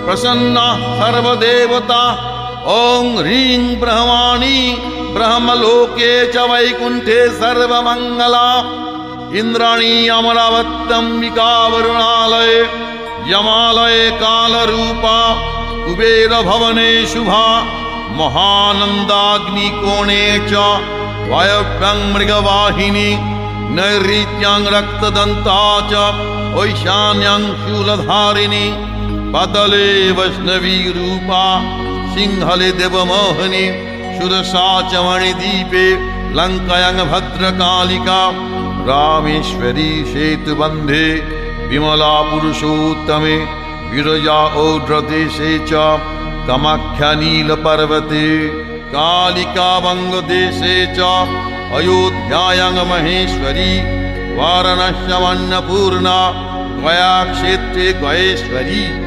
प्रसन्ना सर्वदेवता। ॐ ह्रीं ब्रह्माणि ब्रह्मलोके च वैकुण्ठे सर्वमङ्गला। इन्द्राणी अमरावत्यम्बिका वरुणालये यमालये कालरूपा। कुबेरभवने शुभा महानन्दाग्निकोणे च वायव्यं मृगवाहिनी। नैऋत्यां रक्तदन्ता च ऐशान्यां शूलधारिणी। पतले वैष्णवी रूपा सिंहले देवमोहिनी। सुरसा च मणिदीपे लङ्कायां भद्रकालिका। रामेश्वरी सेतुबन्धे विमला पुरुषोत्तमे। विरजा औड्रदेशे च कामाख्या नीलपर्वते। कालिका वङ्गदेशे च अयोध्यायां महेश्वरी। वाराणस्याम् अन्नपूर्णा गयाक्षेत्रे गयेश्वरी।